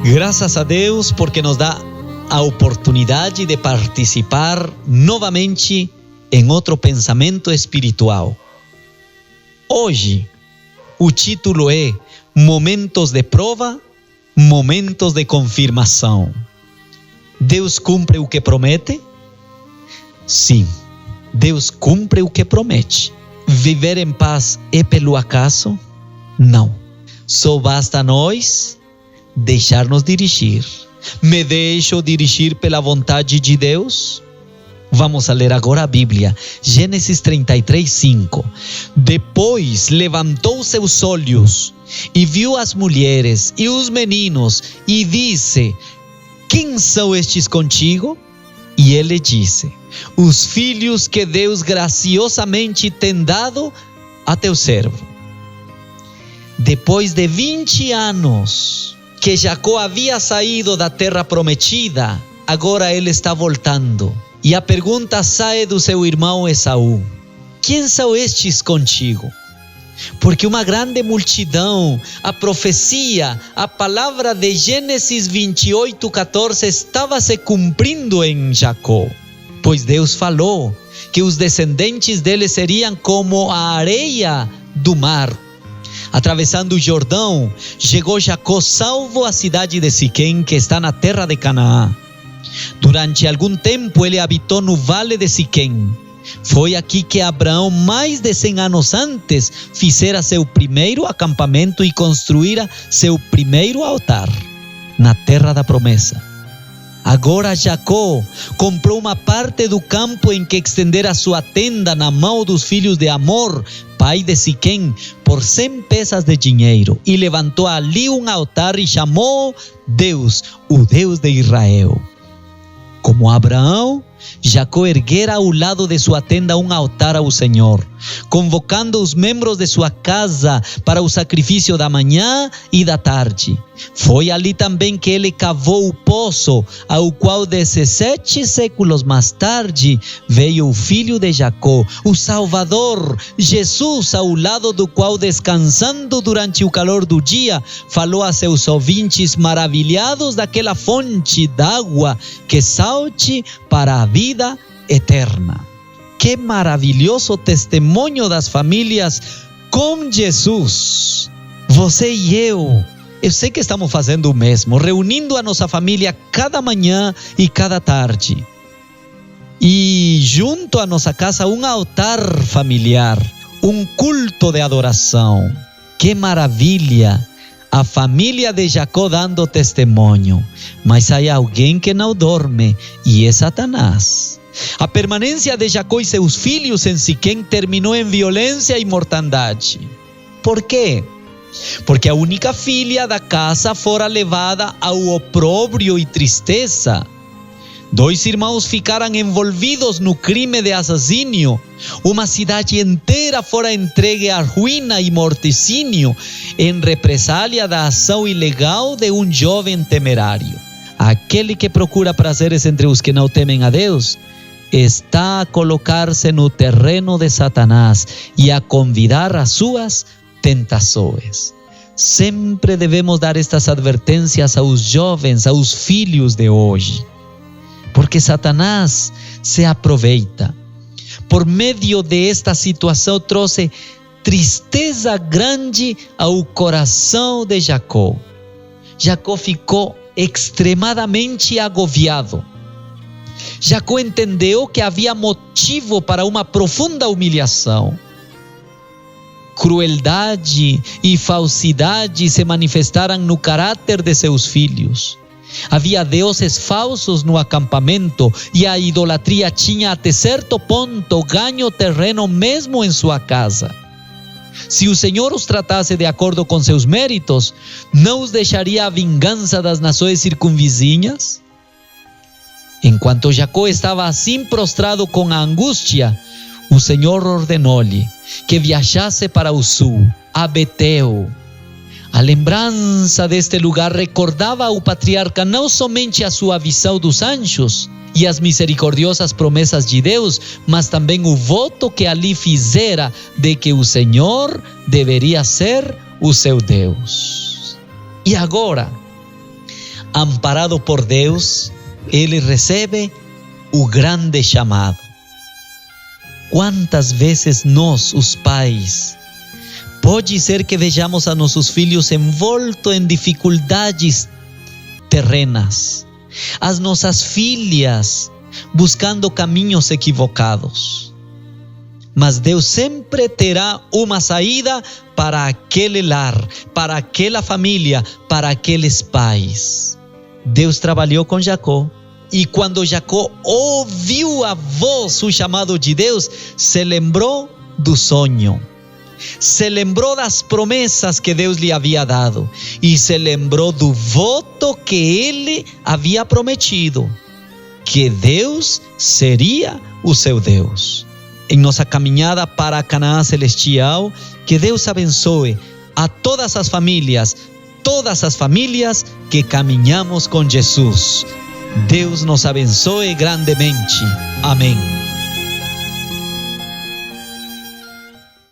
Graças a Deus porque nos dá a oportunidade de participar novamente em outro pensamento espiritual. Hoje, o título é Momentos de Prova, Momentos de Confirmação. Deus cumpre o que promete? Sim, Deus cumpre o que promete. Viver em paz é pelo acaso? Não. Só basta nós deixar-nos dirigir. Me deixo dirigir pela vontade de Deus? Vamos a ler agora a Bíblia. Gênesis 33:5. Depois levantou seus olhos e viu as mulheres e os meninos e disse: quem são estes contigo? E ele disse: os filhos que Deus graciosamente tem dado a teu servo. Depois de 20 anos que Jacó havia saído da terra prometida, agora ele está voltando. E a pergunta sai do seu irmão Esaú: quem são estes contigo? Porque uma grande multidão, a profecia, a palavra de Gênesis 28:14 estava se cumprindo em Jacó. Pois Deus falou que os descendentes dele seriam como a areia do mar. Atravessando o Jordão, chegou Jacó salvo à cidade de Siquém, que está na terra de Canaã. Durante algum tempo ele habitou no vale de Siquém. Foi aqui que Abraão, mais de 100 anos antes, fizera seu primeiro acampamento e construíra seu primeiro altar, na terra da promessa. Agora Jacó comprou uma parte do campo em que estendera sua tenda na mão dos filhos de Amor, pai de Siquém, por 100 peças de dinheiro, e levantou ali um altar e chamou Deus, o Deus de Israel. Como Abraão, Jacó erguera ao lado de sua tenda um altar ao Senhor, convocando os membros de sua casa para o sacrifício da manhã e da tarde. Foi ali também que ele cavou o poço, ao qual 17 séculos mais tarde veio o filho de Jacó, o Salvador, Jesus, ao lado do qual, descansando durante o calor do dia, falou a seus ouvintes maravilhados daquela fonte d'água que salte para a vida eterna. Que maravilhoso testemunho das famílias com Jesus. Você e eu sei que estamos fazendo o mesmo, reunindo a nossa família cada manhã e cada tarde. E junto à nossa casa um altar familiar, um culto de adoração. Que maravilha! A família de Jacó dando testemunho. Mas há alguém que não dorme, e é Satanás. A permanência de Jacó e seus filhos em Siquém terminou em violência e mortandade. Por quê? Porque a única filha da casa fora levada ao opróbrio e tristeza. 2 irmãos ficaram envolvidos no crime de assassínio. Uma cidade inteira fora entregue à ruína e morticínio em represália da ação ilegal de um jovem temerário. Aquele que procura prazeres entre os que não temem a Deus está a colocar-se no terreno de Satanás e a convidar as suas tentações. Sempre devemos dar estas advertências aos jovens, aos filhos de hoje. Porque Satanás se aproveita. Por meio desta situação, trouxe tristeza grande ao coração de Jacó. Jacó ficou extremadamente agobiado. Jacó entendeu que havia motivo para uma profunda humilhação. Crueldade e falsidade se manifestaram no caráter de seus filhos. Havia deuses falsos no acampamento e a idolatria tinha até certo ponto ganho terreno mesmo em sua casa. Se o Senhor os tratasse de acordo com seus méritos, não os deixaria a vingança das nações circunvizinhas? Enquanto Jacó estava assim prostrado com a angústia, o Senhor ordenou-lhe que viajasse para o sul, a Betel. A lembrança deste lugar recordava ao patriarca não somente a sua visão dos anjos e as misericordiosas promessas de Deus, mas também o voto que ali fizera de que o Senhor deveria ser o seu Deus. E agora, amparado por Deus, ele recebe o grande chamado. Quantas vezes nós, os pais, pode ser que vejamos a nossos filhos envoltos em dificuldades terrenas, as nossas filhas buscando caminhos equivocados. Mas Deus sempre terá uma saída para aquele lar, para aquela família, para aqueles pais. Deus trabalhou com Jacó. E quando Jacó ouviu a voz, o chamado de Deus, se lembrou do sonho. Se lembrou das promessas que Deus lhe havia dado. E se lembrou do voto que ele havia prometido. Que Deus seria o seu Deus. Em nossa caminhada para a Canaã Celestial, que Deus abençoe a todas as famílias que caminhamos com Jesus. Deus nos abençoe grandemente. Amém.